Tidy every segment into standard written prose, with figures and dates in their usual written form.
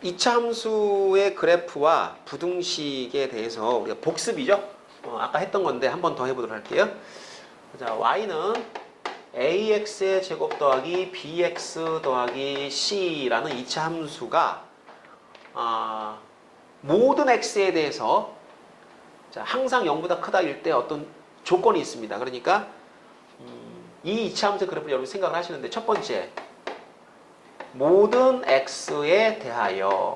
2차 함수의 그래프와 부등식에 대해서 우리가 복습이죠. 아까 했던 건데 한 번 더 해보도록 할게요. 자, y는 ax의 제곱 더하기 bx 더하기 c라는 2차 함수가 모든 x에 대해서 자, 항상 0보다 크다일 때 어떤 조건이 있습니다. 그러니까 이 2차 함수 그래프를 여러분 생각을 하시는데 첫 번째, 모든 x에 대하여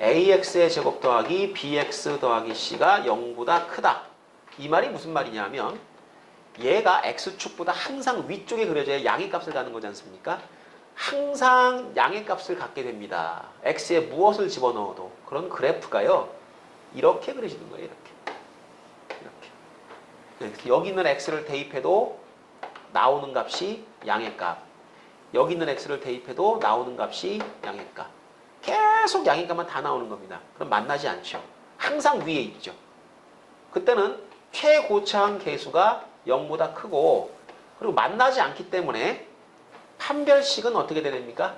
ax의 제곱 더하기 bx 더하기 c가 0보다 크다. 이 말이 무슨 말이냐면 얘가 x축보다 항상 위쪽에 그려져야 양의 값을 갖는 거지 않습니까? 항상 양의 값을 갖게 됩니다. x에 무엇을 집어넣어도. 그런 그래프가요, 이렇게 그려지는 거예요. 이렇게. 여기 있는 x를 대입해도 나오는 값이 양의 값. 여기 있는 x를 대입해도 나오는 값이 양의 값. 계속 양의 값만 다 나오는 겁니다. 그럼 만나지 않죠. 항상 위에 있죠. 그때는 최고차항 계수가 0보다 크고, 그리고 만나지 않기 때문에 판별식은 어떻게 되됩니까?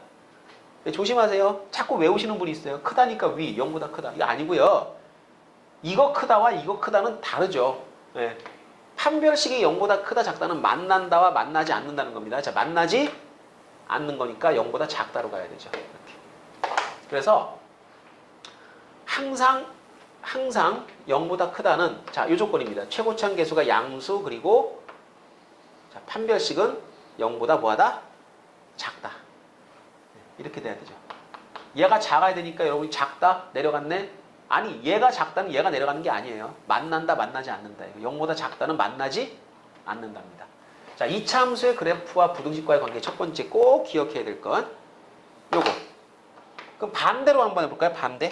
조심하세요. 자꾸 외우시는 분이 있어요. 크다니까 위, 0보다 크다. 이거 아니고요. 이거 크다와 이거 크다는 다르죠. 네. 판별식이 0보다 크다 작다는 만난다와 만나지 않는다는 겁니다. 자, 만나지 않는 거니까 0보다 작다로 가야 되죠. 이렇게. 그래서 항상 0보다 크다는, 자, 이 조건입니다. 최고차항 계수가 양수, 그리고 자, 판별식은 0보다 뭐하다? 작다. 이렇게 돼야 되죠. 얘가 작아야 되니까 여러분이 작다? 내려갔네? 아니, 얘가 작다는 얘가 내려가는 게 아니에요. 만난다, 만나지 않는다. 0보다 작다는 만나지 않는답니다. 자, 2차 함수의 그래프와 부등식과의 관계 첫 번째 꼭 기억해야 될 건 요거. 그럼 반대로 한번 해볼까요? 반대.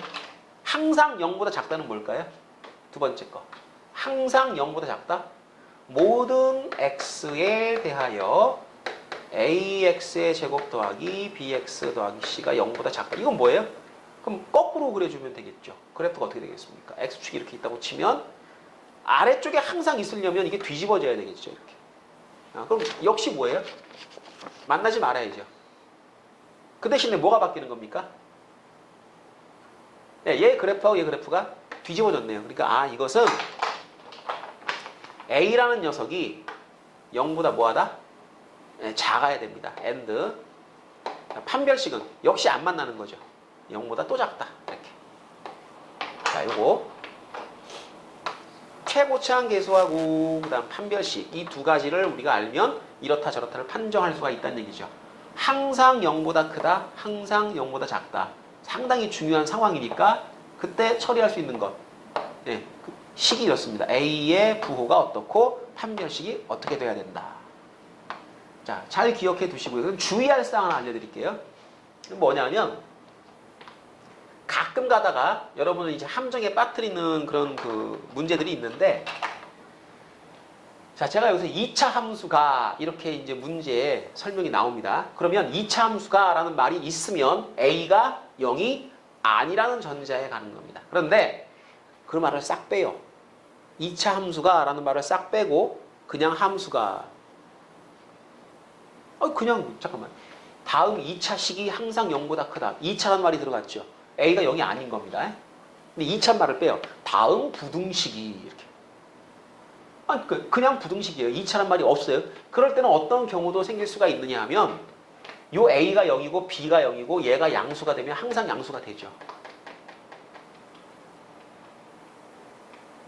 항상 0보다 작다는 뭘까요? 두 번째 거. 항상 0보다 작다? 모든 x에 대하여 ax의 제곱 더하기 bx 더하기 c가 0보다 작다. 이건 뭐예요? 그럼 거꾸로 그려주면 되겠죠. 그래프가 어떻게 되겠습니까? x축이 이렇게 있다고 치면 아래쪽에 항상 있으려면 이게 뒤집어져야 되겠죠. 이렇게. 그럼 역시 뭐예요? 만나지 말아야죠. 그 대신에 뭐가 바뀌는 겁니까? 네, 얘 그래프하고 얘 그래프가 뒤집어졌네요. 그러니까 이것은 a라는 녀석이 0보다 뭐하다? 네, 작아야 됩니다. and 판별식은 역시 안 만나는 거죠. 0보다 또 작다. 이렇게. 자, 요거 최고차항 계수하고 그다음 판별식, 이 두 가지를 우리가 알면 이렇다 저렇다를 판정할 수가 있다는 얘기죠. 항상 0보다 크다, 항상 0보다 작다. 상당히 중요한 상황이니까 그때 처리할 수 있는 것. 네, 식이 이렇습니다. A의 부호가 어떻고 판별식이 어떻게 돼야 된다. 자, 잘 기억해 두시고요. 그럼 주의할 사항 하나 알려드릴게요. 뭐냐면 가끔 가다가 여러분은 이제 함정에 빠뜨리는 그런 그 문제들이 있는데, 자, 제가 여기서 2차 함수가 이렇게 이제 문제에 설명이 나옵니다. 그러면 2차 함수가 라는 말이 있으면 A가 0이 아니라는 전제에 가는 겁니다. 그런데 그 말을 싹 빼요. 2차 함수가 라는 말을 싹 빼고 그냥 함수가, 그냥 잠깐만, 다음 2차 식이 항상 0보다 크다. 2차라는 말이 들어갔죠. A가 0이 아닌 겁니다. 근데 2차 말을 빼요. 다음 부등식이 이렇게. 그냥 부등식이에요. 2차란 말이 없어요. 그럴 때는 어떤 경우도 생길 수가 있느냐 하면 요 A가 0이고 B가 0이고 얘가 양수가 되면 항상 양수가 되죠.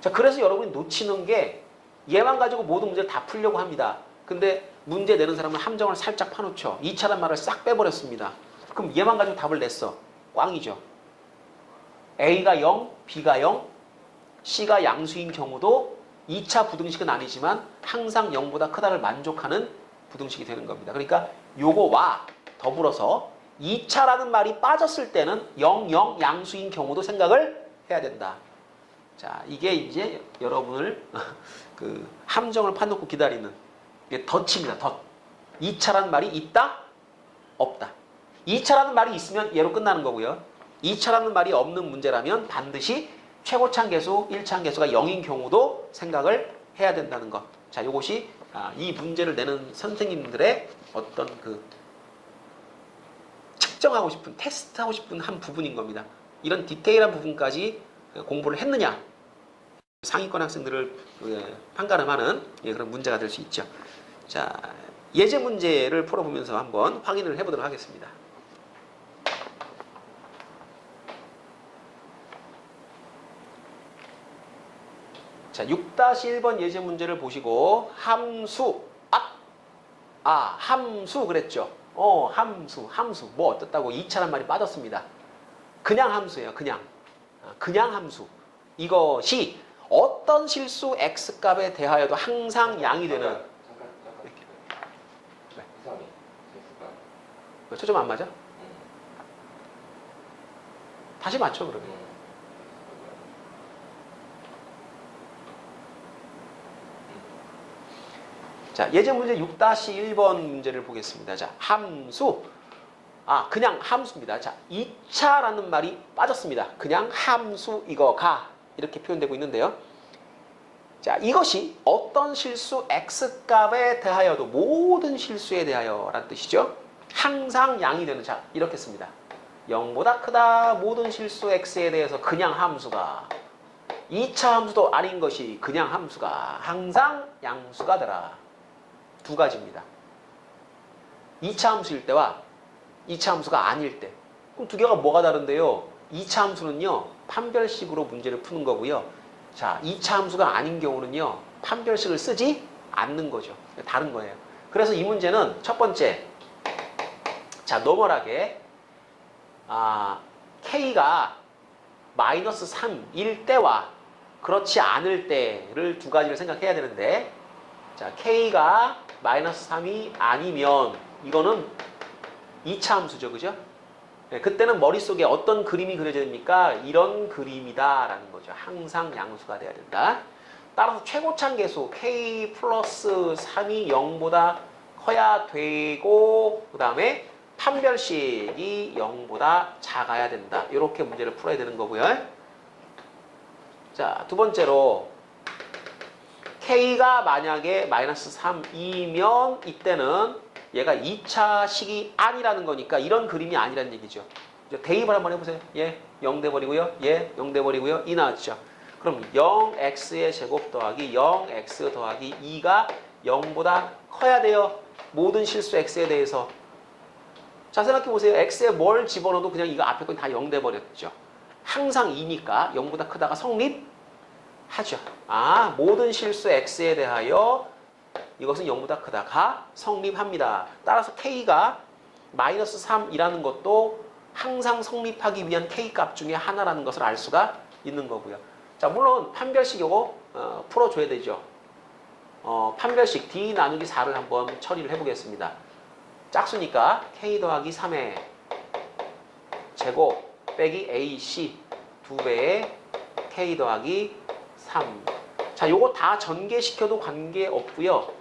자, 그래서 여러분이 놓치는 게 얘만 가지고 모든 문제를 다 풀려고 합니다. 근데 문제 내는 사람은 함정을 살짝 파놓죠. 2차란 말을 싹 빼버렸습니다. 그럼 얘만 가지고 답을 냈어. 꽝이죠. A가 0, B가 0, C가 양수인 경우도 2차 부등식은 아니지만 항상 0보다 크다를 만족하는 부등식이 되는 겁니다. 그러니까 요거와 더불어서 2차라는 말이 빠졌을 때는 0, 0 양수인 경우도 생각을 해야 된다. 자, 이게 이제 여러분을 그 함정을 파놓고 기다리는 덫입니다. 덫. 2차라는 말이 있다? 없다. 2차라는 말이 있으면 얘로 끝나는 거고요. 2차라는 말이 없는 문제라면 반드시 최고차항 계수, 1차항 계수가 0인 경우도 생각을 해야 된다는 것. 자, 이것이 이 문제를 내는 선생님들의 어떤 그 측정하고 싶은, 테스트하고 싶은 한 부분인 겁니다. 이런 디테일한 부분까지 공부를 했느냐. 상위권 학생들을 판가름하는 그런 문제가 될 수 있죠. 자, 예제 문제를 풀어보면서 한번 확인을 해보도록 하겠습니다. 자, 6-1번 예제 문제를 보시고 함수, 함수 그랬죠. 함수 뭐 어떻다고 2차란 말이 빠졌습니다. 그냥 함수예요. 그냥 함수. 이것이 어떤 실수 x값에 대하여도 항상 양이 되는. 잠깐. 왜? 3이 실수가. 왜 초점 안 맞아? 다시 맞춰 그러면. 자, 예제 문제 6-1번 문제를 보겠습니다. 자, 함수. 그냥 함수입니다. 자, 2차라는 말이 빠졌습니다. 그냥 함수 이거가 이렇게 표현되고 있는데요. 자, 이것이 어떤 실수 x값에 대하여도 모든 실수에 대하여 라는 뜻이죠. 항상 양이 되는. 자, 이렇게 씁니다. 0보다 크다 모든 실수 x에 대해서 그냥 함수가 2차 함수도 아닌 것이 그냥 함수가 항상 양수가 되라. 두 가지입니다. 2차 함수일 때와 2차 함수가 아닐 때. 그럼 두 개가 뭐가 다른데요? 2차 함수는요, 판별식으로 문제를 푸는 거고요. 자, 2차 함수가 아닌 경우는요, 판별식을 쓰지 않는 거죠. 다른 거예요. 그래서 이 문제는 첫 번째, 자, 노멀하게, K가 -3일 때와 그렇지 않을 때를 두 가지를 생각해야 되는데, 자, K가 -3이 아니면 이거는 2차 함수죠. 그죠? 네, 그때는 머릿속에 어떤 그림이 그려져야 됩니까? 이런 그림이다 라는 거죠. 항상 양수가 돼야 된다. 따라서 최고참 계수 K 플러스 3이 0보다 커야 되고 그 다음에 판별식이 0보다 작아야 된다. 이렇게 문제를 풀어야 되는 거고요. 자, 두 번째로 K가 만약에 -3이면 이때는 얘가 2차 식이 아니라는 거니까 이런 그림이 아니라는 얘기죠. 대입을 한번 해보세요. 예, 0 돼버리고요. 예, 0 돼버리고요. 2 나왔죠. 그럼 0x의 제곱 더하기 0x 더하기 2가 0보다 커야 돼요. 모든 실수 x에 대해서. 자, 생각해보세요. x에 뭘 집어넣어도 그냥 이거 앞에 건 다 0 돼버렸죠. 항상 2니까 0보다 크다가 성립하죠. 모든 실수 x에 대하여 이것은 0보다 크다가 성립합니다. 따라서 K가 -3이라는 것도 항상 성립하기 위한 K값 중에 하나라는 것을 알 수가 있는 거고요. 자, 물론 판별식 이거 풀어줘야 되죠. 판별식 D 나누기 4를 한번 처리를 해보겠습니다. 짝수니까 K 더하기 3의 제곱 빼기 AC 2배의 K 더하기 3. 자, 요거 다 전개시켜도 관계없고요.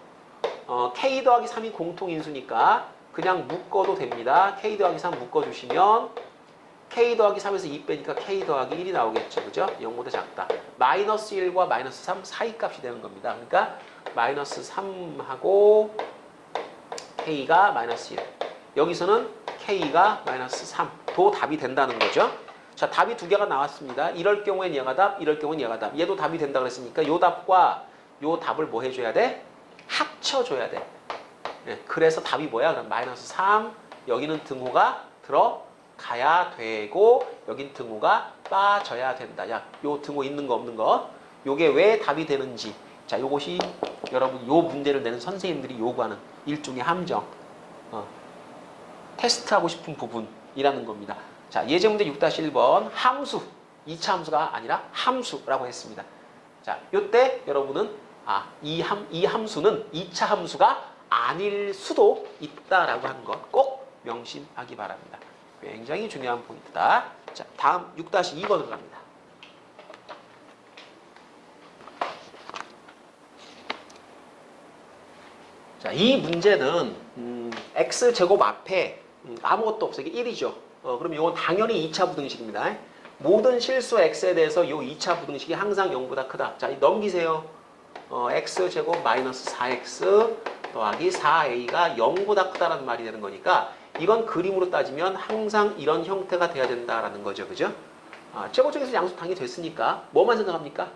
K 더하기 3이 공통인수니까 그냥 묶어도 됩니다. K 더하기 3 묶어주시면 K 더하기 3에서 2 빼니까 K 더하기 1이 나오겠죠. 그죠? 0보다 작다. -1과 -3 사이 값이 되는 겁니다. 그러니까 -3하고 K가 -1. 여기서는 K가 -3도 답이 된다는 거죠. 자, 답이 두 개가 나왔습니다. 이럴 경우엔 얘가 답, 이럴 경우엔 얘가 답. 얘도 답이 된다 그랬으니까 요 답과 요 답을 뭐 해줘야 돼? 합쳐줘야 돼. 네, 그래서 답이 뭐야? 그럼 -3, 여기는 등호가 들어가야 되고 여긴 등호가 빠져야 된다. 야, 요 등호 있는 거 없는 거. 요게 왜 답이 되는지. 자, 요것이 여러분 요 문제를 내는 선생님들이 요구하는 일종의 함정. 테스트하고 싶은 부분이라는 겁니다. 자, 예제 문제 6-1번 함수. 2차 함수가 아니라 함수라고 했습니다. 자, 요때 여러분은 이 함수는 2차 함수가 아닐 수도 있다라고 하는 것 꼭 명심하기 바랍니다. 굉장히 중요한 포인트다. 자, 다음 6-2번으로 갑니다. 자, 이 문제는 x제곱 앞에 아무것도 없어. 이게 1이죠. 그럼 이건 당연히 2차 부등식입니다. 모든 실수 x에 대해서 이 2차 부등식이 항상 0보다 크다. 자, 넘기세요. x제곱 -4x 더하기 4a가 0보다 크다라는 말이 되는 거니까 이건 그림으로 따지면 항상 이런 형태가 돼야 된다라는 거죠. 그죠? 최고적에서 양수 당연히 됐으니까 뭐만 생각합니까?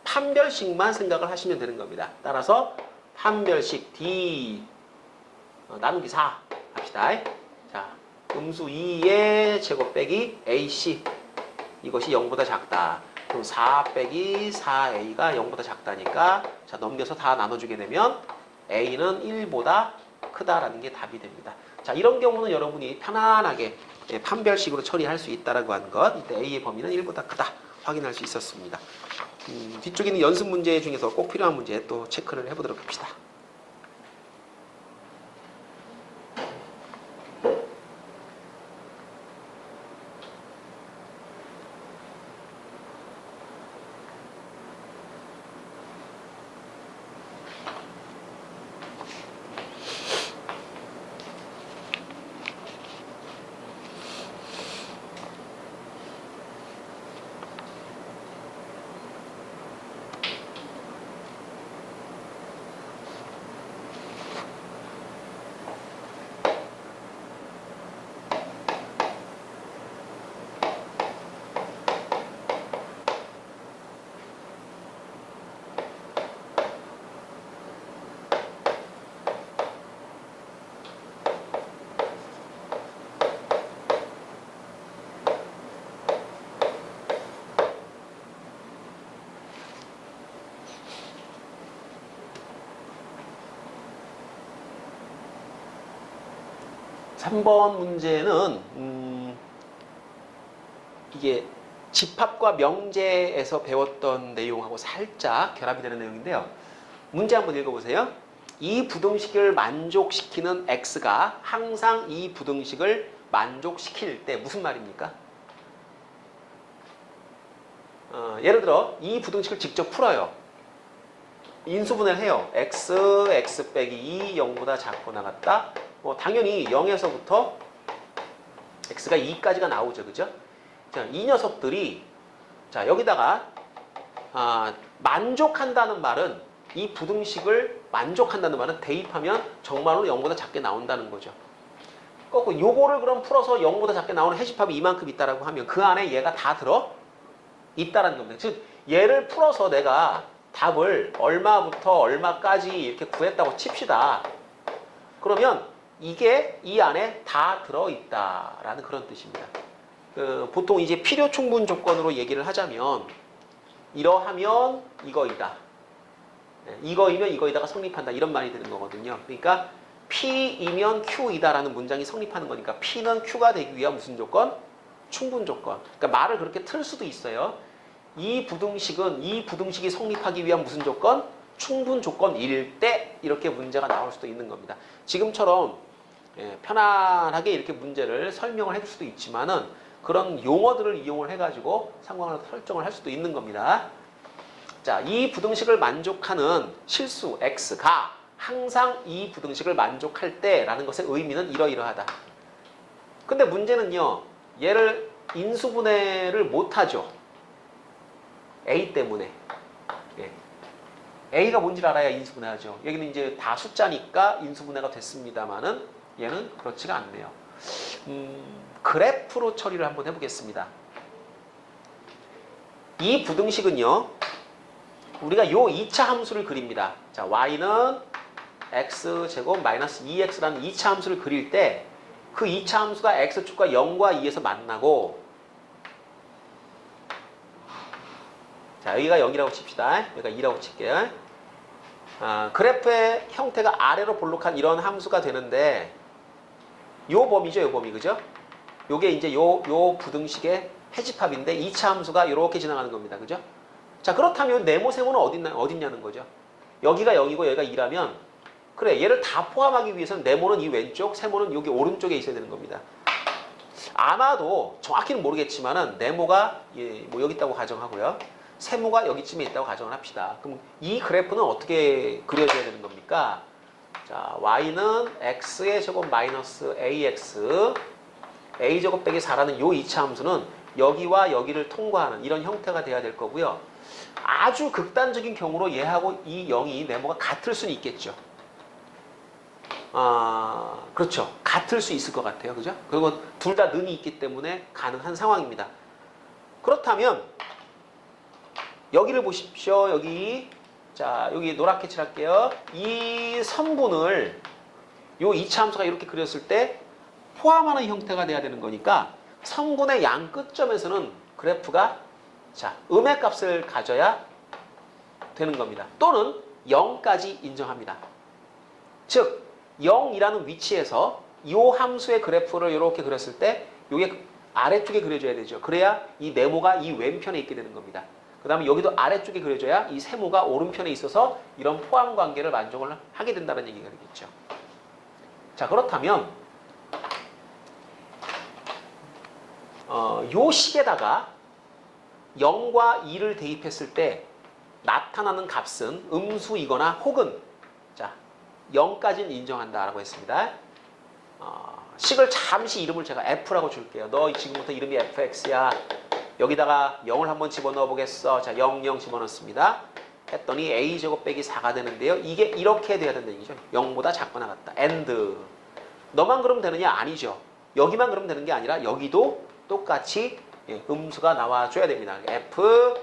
판별식만 생각을 하시면 되는 겁니다. 따라서 판별식 D 나누기 4 합시다. 자, 음수 2의 제곱 빼기 AC 이것이 0보다 작다. 그럼 4 빼기 4A가 0보다 작다니까 자 넘겨서 다 나눠주게 되면 A는 1보다 크다라는 게 답이 됩니다. 자, 이런 경우는 여러분이 편안하게 판별식으로 처리할 수 있다라고 하는 것. 이때 A의 범위는 1보다 크다 확인할 수 있었습니다. 뒤쪽에 있는 연습 문제 중에서 꼭 필요한 문제 또 체크를 해보도록 합시다. 삼 번 문제는 이게 집합과 명제에서 배웠던 내용하고 살짝 결합이 되는 내용인데요. 문제 한번 읽어보세요. 이 부등식을 만족시키는 x가 항상 이 부등식을 만족시킬 때 무슨 말입니까? 예를 들어 이 부등식을 직접 풀어요. 인수분해를 해요. x 빼기 2 0보다 작거나 같다. 당연히 0에서부터 x가 2까지가 나오죠. 그죠? 자, 이 녀석들이 자 여기다가 만족한다는 말은 이 부등식을 만족한다는 말은 대입하면 정말로 0보다 작게 나온다는 거죠. 거꾸로 요거를 그럼 풀어서 0보다 작게 나오는 해집합이 이만큼 있다라고 하면 그 안에 얘가 다 들어 있다라는 겁니다. 즉 얘를 풀어서 내가 답을 얼마부터 얼마까지 이렇게 구했다고 칩시다. 그러면 이게 이 안에 다 들어있다라는 그런 뜻입니다. 보통 이제 필요 충분 조건으로 얘기를 하자면 이러하면 이거이다. 이거이면 이거이다가 성립한다. 이런 말이 되는 거거든요. 그러니까 P이면 Q이다라는 문장이 성립하는 거니까 P는 Q가 되기 위한 무슨 조건? 충분 조건. 그러니까 말을 그렇게 틀 수도 있어요. 이 부등식은 이 부등식이 성립하기 위한 무슨 조건? 충분 조건일 때 이렇게 문제가 나올 수도 있는 겁니다. 지금처럼 편안하게 이렇게 문제를 설명을 해줄 수도 있지만은 그런 용어들을 이용을 해가지고 상황을 설정을 할 수도 있는 겁니다. 자, 이 부등식을 만족하는 실수 x가 항상 이 부등식을 만족할 때라는 것의 의미는 이러이러하다. 근데 문제는요, 얘를 인수분해를 못하죠. a 때문에. a가 뭔지를 알아야 인수분해하죠. 여기는 이제 다 숫자니까 인수분해가 됐습니다만은 얘는 그렇지가 않네요. 그래프로 처리를 한번 해보겠습니다. 이 부등식은요, 우리가 요 2차 함수를 그립니다. 자, y는 x제곱 마이너스 2x라는 2차 함수를 그릴 때 그 2차 함수가 x축과 0과 2에서 만나고 자, 여기가 0이라고 칩시다. 여기가 2라고 칠게요. 그래프의 형태가 아래로 볼록한 이런 함수가 되는데 요 범위죠, 요 범위, 그죠? 요게 이제 요 부등식의 해집합인데 2차 함수가 이렇게 지나가는 겁니다, 그죠? 자, 그렇다면 네모 세모는 어딨냐는 거죠. 여기가 0이고 여기가 2라면 그래, 얘를 다 포함하기 위해서는 네모는 이 왼쪽, 세모는 여기 오른쪽에 있어야 되는 겁니다. 아마도 정확히는 모르겠지만은 네모가 뭐 여기 있다고 가정하고요. 세모가 여기쯤에 있다고 가정을 합시다. 그럼 이 그래프는 어떻게 그려져야 되는 겁니까? 자, y는 x의 제곱 마이너스 ax a제곱 빼기 4라는 요 2차 함수는 여기와 여기를 통과하는 이런 형태가 돼야 될 거고요. 아주 극단적인 경우로 얘하고 이 0이 네모가 같을 수는 있겠죠. 그렇죠. 같을 수 있을 것 같아요. 그죠? 그리고 둘 다 는이 있기 때문에 가능한 상황입니다. 그렇다면 여기를 보십시오. 여기. 자, 여기 노랗게 칠할게요. 이 선분을 요 2차 함수가 이렇게 그렸을 때 포함하는 형태가 돼야 되는 거니까 선분의 양 끝점에서는 그래프가 자, 음의 값을 가져야 되는 겁니다. 또는 0까지 인정합니다. 즉 0이라는 위치에서 이 함수의 그래프를 이렇게 그렸을 때 이게 아래쪽에 그려져야 되죠. 그래야 이 네모가 이 왼편에 있게 되는 겁니다. 그 다음에 여기도 아래쪽에 그려져야 이 세모가 오른편에 있어서 이런 포함 관계를 만족을 하게 된다는 얘기가 되겠죠. 자, 그렇다면 요 식에다가 0과 2를 대입했을 때 나타나는 값은 음수이거나 혹은 자 0까지는 인정한다라고 했습니다. 식을 잠시 이름을 제가 F라고 줄게요. 너 지금부터 이름이 fx야. 여기다가 0을 한번 집어넣어 보겠어. 자 0, 0 집어넣습니다. 했더니 a제곱 빼기 4가 되는데요. 이게 이렇게 돼야 된다는 얘기죠. 0보다 작거나 같다. and 너만 그러면 되느냐? 아니죠. 여기만 그러면 되는 게 아니라 여기도 똑같이 음수가 나와줘야 됩니다. f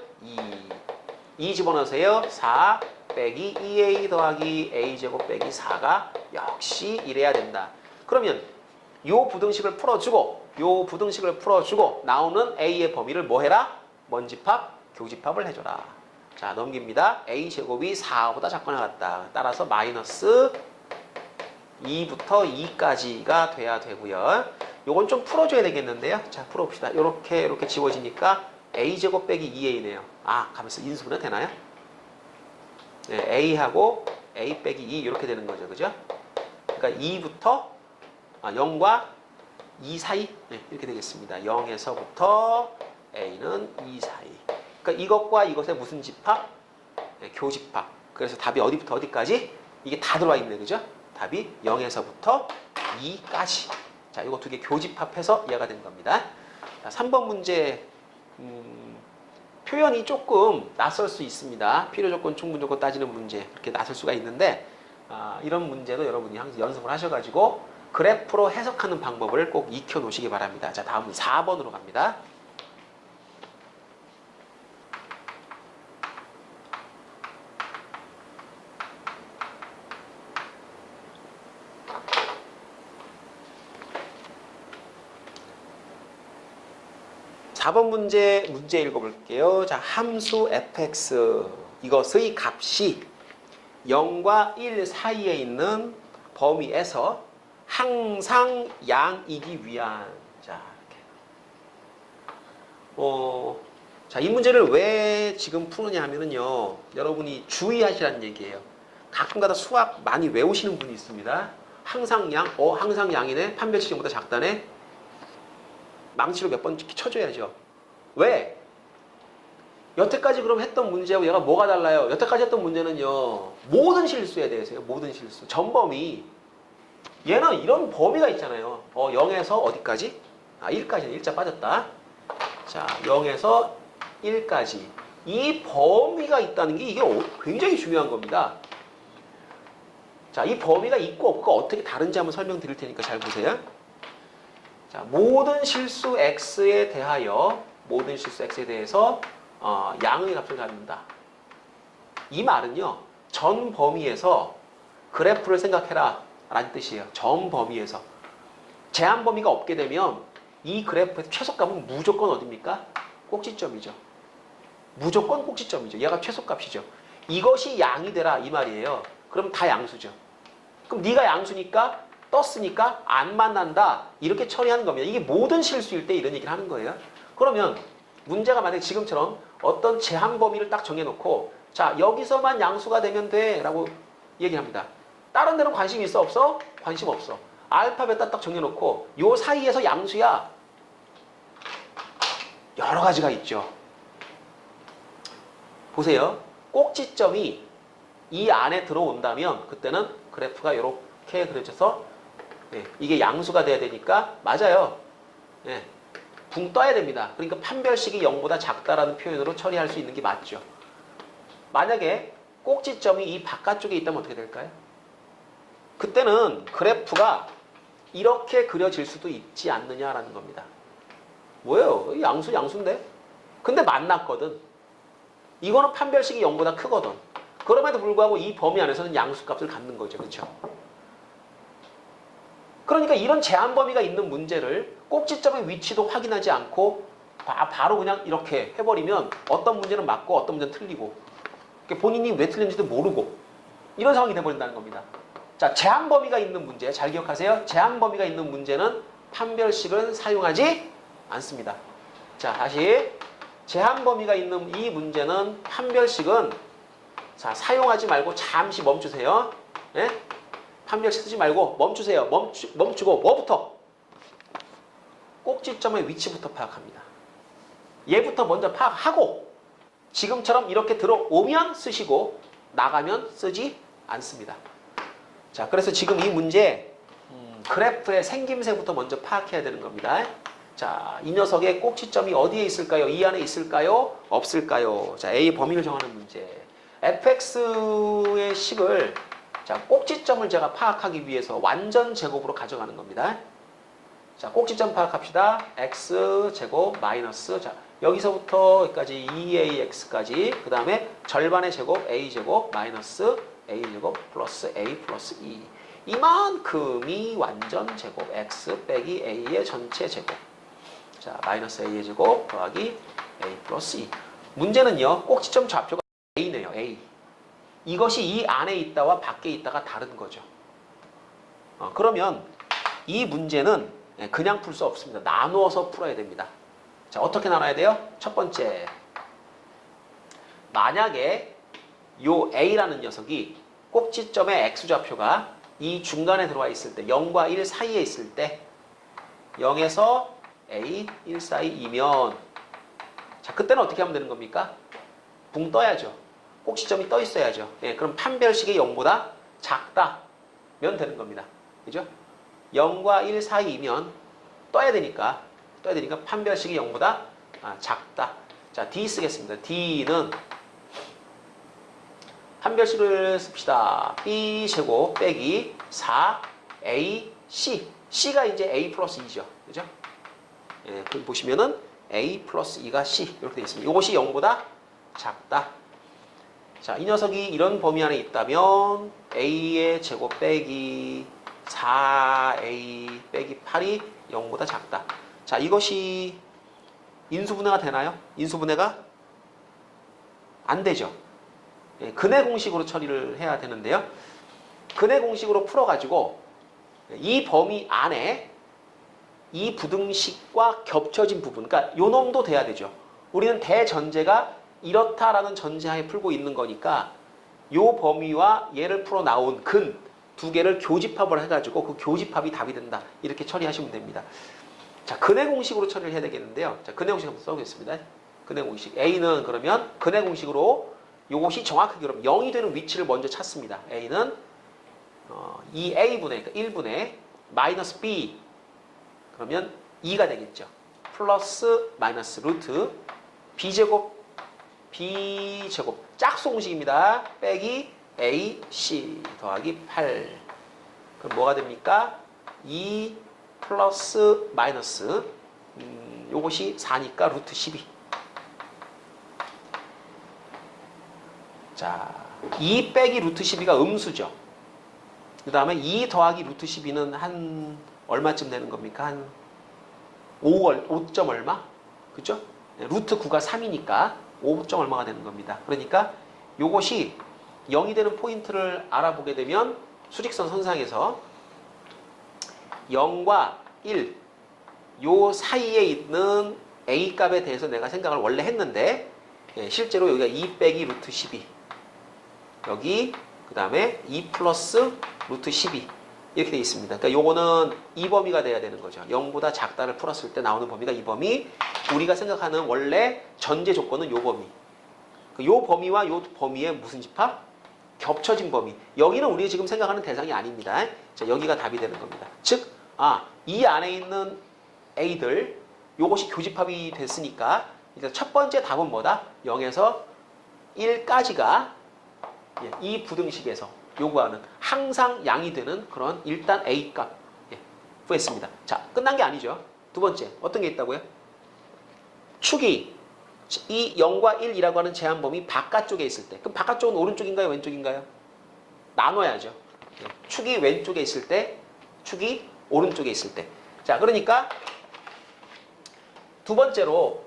2 집어넣으세요. 4 빼기 2a 더하기 a제곱 빼기 4가 역시 이래야 된다. 그러면 요 부등식을 풀어주고 나오는 a의 범위를 뭐 해라? 먼집합, 교집합을 해줘라. 자, 넘깁니다. a제곱이 4보다 작거나 같다. 따라서 마이너스 2부터 2까지가 돼야 되고요. 요건 좀 풀어줘야 되겠는데요. 자, 풀어봅시다. 이렇게 지워지니까 a제곱 빼기 2a네요. 가만있어. 인수분해 되나요? 네, a하고 a 빼기 2 이렇게 되는 거죠. 그죠? 그러니까 2부터 0과 2 사이 이렇게 되겠습니다. 0에서부터 a는 2 사이. 그러니까 이것과 이것의 무슨 집합? 교집합. 그래서 답이 어디부터 어디까지? 이게 다 들어와 있네. 그죠? 답이 0에서부터 2까지. 자, 이거 두 개 교집합해서 이해가 된 겁니다. 자, 3번 문제 표현이 조금 낯설 수 있습니다. 필요조건, 충분조건 따지는 문제 그렇게 낯설 수가 있는데 이런 문제도 여러분이 항상 연습을 하셔가지고 그래프로 해석하는 방법을 꼭 익혀 놓으시기 바랍니다. 자, 다음은 4번으로 갑니다. (4번) 문제 읽어볼게요. 자, 함수 fx 이것의 값이 0과 1 사이에 있는 범위에서 항상 양이기 위한 자, 이렇게. 자, 이 문제를 왜 지금 푸느냐 하면은요, 여러분이 주의하시라는 얘기예요. 가끔가다 수학 많이 외우시는 분이 있습니다. 항상 양, 항상 양이네. 판별식 0보다 작다네. 망치로 몇 번 쳐줘야죠. 왜? 여태까지 그럼 했던 문제하고 얘가 뭐가 달라요? 여태까지 했던 문제는요, 모든 실수에 대해서요. 모든 실수. 전범위. 얘는 이런 범위가 있잖아요. 0에서 어디까지? 1까지는 1자 빠졌다. 자, 0에서 1까지. 이 범위가 있다는 게 이게 굉장히 중요한 겁니다. 자, 이 범위가 있고 없고가 어떻게 다른지 한번 설명드릴 테니까 잘 보세요. 자, 모든 실수 x에 대해서 양의 값을 갖는다. 이 말은요, 전 범위에서 그래프를 생각해라 라는 뜻이에요. 전 범위에서. 제한 범위가 없게 되면 이 그래프의 최소값은 무조건 어딥니까? 꼭지점이죠. 무조건 꼭지점이죠. 얘가 최소값이죠. 이것이 양이 되라 이 말이에요. 그럼 다 양수죠. 그럼 네가 양수니까 떴으니까 안 만난다 이렇게 처리하는 겁니다. 이게 모든 실수일 때 이런 얘기를 하는 거예요. 그러면 문제가 만약에 지금처럼 어떤 제한 범위를 딱 정해놓고 자, 여기서만 양수가 되면 돼 라고 얘기합니다. 다른 데는 관심 있어 없어? 관심 없어. 알파 베타 딱 정해놓고 요 사이에서 양수야. 여러 가지가 있죠. 보세요. 꼭지점이 이 안에 들어온다면 그때는 그래프가 이렇게 그려져서 이게 양수가 돼야 되니까 맞아요. 붕 떠야 됩니다. 그러니까 판별식이 0보다 작다라는 표현으로 처리할 수 있는 게 맞죠. 만약에 꼭지점이 이 바깥쪽에 있다면 어떻게 될까요? 그때는 그래프가 이렇게 그려질 수도 있지 않느냐라는 겁니다. 뭐예요? 양수인데? 근데 만났거든. 이거는 판별식이 0보다 크거든. 그럼에도 불구하고 이 범위 안에서는 양수값을 갖는 거죠. 그렇죠? 그러니까 이런 제한 범위가 있는 문제를 꼭지점의 위치도 확인하지 않고 바로 그냥 이렇게 해버리면 어떤 문제는 맞고 어떤 문제는 틀리고 본인이 왜 틀린지도 모르고 이런 상황이 돼버린다는 겁니다. 자, 제한 범위가 있는 문제 잘 기억하세요. 제한 범위가 있는 문제는 판별식은 사용하지 않습니다. 자, 다시 제한 범위가 있는 이 문제는 판별식은 자, 사용하지 말고 잠시 멈추세요. 예? 판별식 쓰지 말고 멈추세요. 멈추고 뭐부터? 꼭지점의 위치부터 파악합니다. 얘부터 먼저 파악하고 지금처럼 이렇게 들어오면 쓰시고 나가면 쓰지 않습니다. 자, 그래서 지금 이 문제 그래프의 생김새부터 먼저 파악해야 되는 겁니다. 자, 이 녀석의 꼭지점이 어디에 있을까요? 이 안에 있을까요? 없을까요? 자, A 범위를 정하는 문제. fx의 식을 자, 꼭지점을 제가 파악하기 위해서 완전 제곱으로 가져가는 겁니다. 자, 꼭지점 파악합시다. x제곱 마이너스 자, 여기서부터 여기까지 2ax까지 그 다음에 절반의 제곱 a제곱 마이너스 a제곱 플러스 a 플러스 2 이만큼이 완전 제곱 x 빼기 a의 전체 제곱 자 마이너스 a의 제곱 더하기 a 플러스 2 문제는요 꼭지점 좌표가 a네요. a 이것이 이 안에 있다와 밖에 있다가 다른 거죠. 그러면 이 문제는 그냥 풀 수 없습니다. 나누어서 풀어야 됩니다. 자, 어떻게 나눠야 돼요? 첫 번째, 만약에 요 A라는 녀석이 꼭지점의 X좌표가 이 중간에 들어와 있을 때 0과 1 사이에 있을 때 0에서 A, 1 사이이면 자, 그때는 어떻게 하면 되는 겁니까? 붕 떠야죠. 꼭지점이 떠 있어야죠. 예, 그럼 판별식이 0보다 작다면 되는 겁니다. 그죠? 0과 1 사이이면 떠야 되니까 판별식이 0보다 작다. 자, D 쓰겠습니다. D는 판별식을 씁시다. B제곱 빼기 4AC. C가 이제 A 플러스 2죠. 그죠? 예, 그럼 보시면은 A 플러스 2가 C. 이렇게 되어 있습니다. 이것이 0보다 작다. 자, 이 녀석이 이런 범위 안에 있다면 A의 제곱 빼기 4A 빼기 8이 0보다 작다. 자, 이것이 인수분해가 되나요? 인수분해가 안 되죠. 예, 근해 공식으로 처리를 해야 되는데요. 근해 공식으로 풀어가지고 이 범위 안에 이 부등식과 겹쳐진 부분, 그러니까 요 놈도 돼야 되죠. 우리는 대전제가 이렇다라는 전제하에 풀고 있는 거니까 요 범위와 얘를 풀어 나온 근 두 개를 교집합을 해가지고 그 교집합이 답이 된다. 이렇게 처리하시면 됩니다. 자, 근해 공식으로 처리를 해야 되겠는데요. 자, 근해 공식 한번 써보겠습니다. 근해 공식. A는 그러면 근해 공식으로 요것이 정확하게 그럼 0이 되는 위치를 먼저 찾습니다. A는 2A분의, 그러니까 1분의 마이너스 B. 그러면 2가 되겠죠. 플러스 마이너스 루트 B제곱 짝수 공식입니다. 빼기 AC 더하기 8. 그럼 뭐가 됩니까? 2 플러스 마이너스 요것이 4니까 루트 12. 자, 2 빼기 루트 12가 음수죠. 그 다음에 2 더하기 루트 12는 한 얼마쯤 되는 겁니까? 한 5점 얼마? 그죠? 루트 9가 3이니까 5점 얼마가 되는 겁니다. 그러니까 요것이 0이 되는 포인트를 알아보게 되면 수직선 선상에서 0과 1, 요 사이에 있는 A 값에 대해서 내가 생각을 원래 했는데 실제로 여기가 2 빼기 루트 12 여기 그 다음에 2 플러스 루트 12 이렇게 되어 있습니다. 그러니까 요거는 이 범위가 돼야 되는 거죠. 0보다 작다를 풀었을 때 나오는 범위가 이 범위. 우리가 생각하는 원래 전제 조건은 요 범위. 요 범위와 요 범위의 무슨 집합? 겹쳐진 범위. 여기는 우리가 지금 생각하는 대상이 아닙니다. 자, 여기가 답이 되는 겁니다. 즉, 이 안에 있는 A들 요것이 교집합이 됐으니까 일단 첫 번째 답은 뭐다? 0에서 1까지가 이 부등식에서 요구하는 항상 양이 되는 그런 일단 A 값 구했습니다. 자, 끝난 게 아니죠. 두 번째 어떤 게 있다고요? 축이 이 0과 1이라고 하는 제한 범위 바깥쪽에 있을 때, 그럼 바깥쪽은 오른쪽인가요, 왼쪽인가요? 나눠야죠. 축이 왼쪽에 있을 때, 축이 오른쪽에 있을 때. 자, 그러니까 두 번째로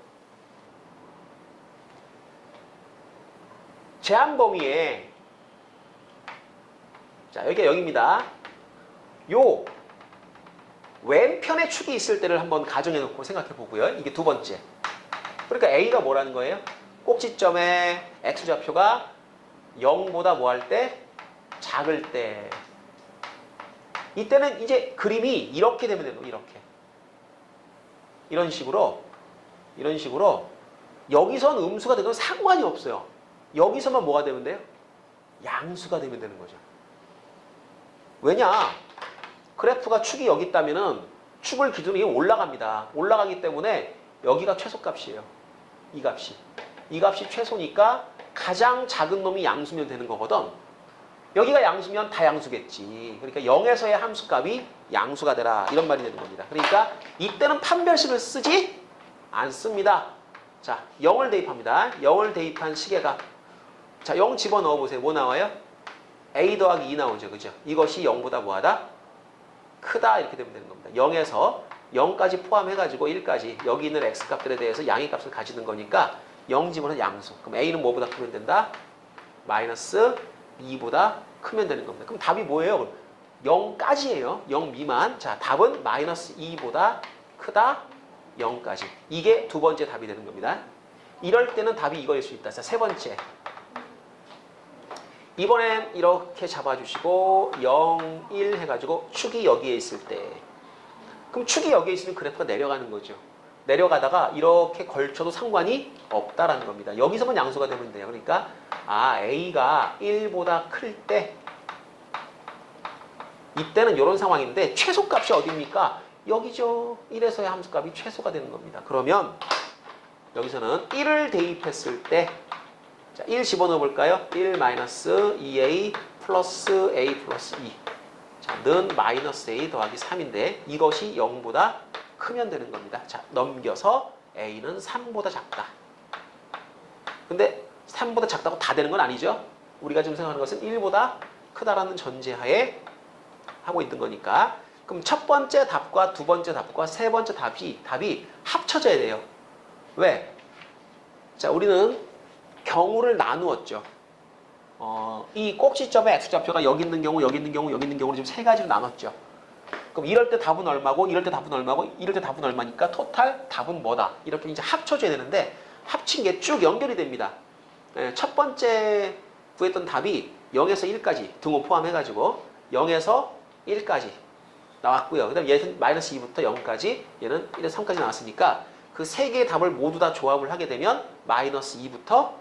제한 범위에, 자, 여기가 0입니다. 요 왼편에 축이 있을 때를 한번 가정해 놓고 생각해 보고요. 이게 두 번째. 그러니까 A가 뭐라는 거예요? 꼭지점의 X좌표가 0보다 뭐 할 때? 작을 때. 이때는 이제 그림이 이렇게 되면 되는 거예요. 이렇게. 이런 식으로 여기선 음수가 되건 상관이 없어요. 여기서만 뭐가 되면 돼요? 양수가 되면 되는 거죠. 왜냐? 그래프가 축이 여기 있다면은 축을 기준으로 올라갑니다. 올라가기 때문에 여기가 최소값이에요. 이 값이 최소니까 가장 작은 놈이 양수면 되는 거거든. 여기가 양수면 다 양수겠지. 그러니까 0에서의 함수값이 양수가 되라. 이런 말이 되는 겁니다. 그러니까 이때는 판별식을 쓰지 않습니다. 자, 0을 대입합니다. 0을 대입한 시계값. 자, 0 집어넣어 보세요. 뭐 나와요? A 더하기 2 나오죠. 그죠? 이것이 0보다 뭐하다? 크다. 이렇게 되면 되는 겁니다. 0에서 0까지 포함해가지고 1까지 여기 있는 x값들에 대해서 양의 값을 가지는 거니까 0 집어넣은 양수. 그럼 a는 뭐보다 크면 된다? 마이너스 2보다 크면 되는 겁니다. 그럼 답이 뭐예요? 0까지예요. 0 미만. 자, 답은 마이너스 2보다 크다. 0까지. 이게 두 번째 답이 되는 겁니다. 이럴 때는 답이 이거일 수 있다. 자, 세 번째. 이번엔 이렇게 잡아주시고 0, 1 해가지고 축이 여기에 있을 때, 그럼 축이 여기에 있으면 그래프가 내려가는 거죠. 내려가다가 이렇게 걸쳐도 상관이 없다라는 겁니다. 여기서만 양수가 되면 돼요. 그러니까 A가 1보다 클 때, 이때는 이런 상황인데 최소값이 어디입니까? 여기죠. 1에서의 함수값이 최소가 되는 겁니다. 그러면 여기서는 1을 대입했을 때, 자, 1 집어넣어 볼까요? 1 마이너스 2a 플러스 a 플러스 2. 자, 는 마이너스 a 더하기 3인데 이것이 0보다 크면 되는 겁니다. 자, 넘겨서 a는 3보다 작다. 근데 3보다 작다고 다 되는 건 아니죠. 우리가 지금 생각하는 것은 1보다 크다라는 전제하에 하고 있는 거니까. 그럼 첫 번째 답과 두 번째 답과 세 번째 답이 합쳐져야 돼요. 왜? 자, 우리는 경우를 나누었죠. 이 꼭지점의 x좌표가 여기 있는 경우, 여기 있는 경우, 여기 있는 경우를 지금 세 가지로 나눴죠. 그럼 이럴 때 답은 얼마고, 이럴 때 답은 얼마고, 이럴 때 답은 얼마니까 토탈 답은 뭐다. 이렇게 이제 합쳐줘야 되는데 합친 게 쭉 연결이 됩니다. 첫 번째 구했던 답이 0에서 1까지 등호 포함해가지고 0에서 1까지 나왔고요. 그 다음에 얘는 마이너스 2부터 0까지, 얘는 1에서 3까지 나왔으니까 그 세 개의 답을 모두 다 조합을 하게 되면 마이너스 2부터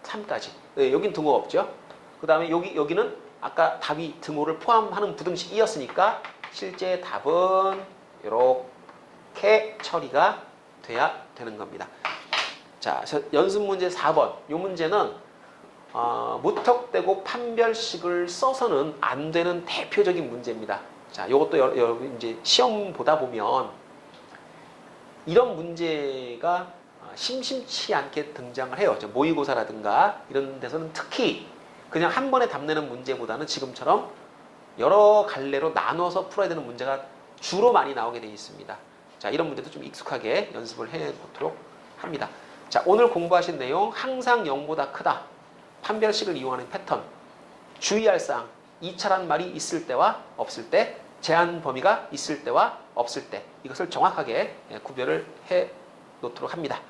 3까지. 네, 여긴 등호 없죠. 그 다음에 여기는 아까 답이 등호를 포함하는 부등식이었으니까 실제 답은 이렇게 처리가 돼야 되는 겁니다. 자, 연습 문제 4번. 이 문제는 무턱대고 판별식을 써서는 안 되는 대표적인 문제입니다. 자, 이것도 여러분 이제 시험 보다 보면 이런 문제가 심심치 않게 등장을 해요. 모의고사라든가 이런 데서는 특히 그냥 한 번에 답 내는 문제보다는 지금처럼 여러 갈래로 나눠서 풀어야 되는 문제가 주로 많이 나오게 되어 있습니다. 자, 이런 문제도 좀 익숙하게 연습을 해보도록 합니다. 자, 오늘 공부하신 내용, 항상 0보다 크다. 판별식을 이용하는 패턴. 주의할 사항, 2차란 말이 있을 때와 없을 때, 제한 범위가 있을 때와 없을 때, 이것을 정확하게 구별을 해 놓도록 합니다.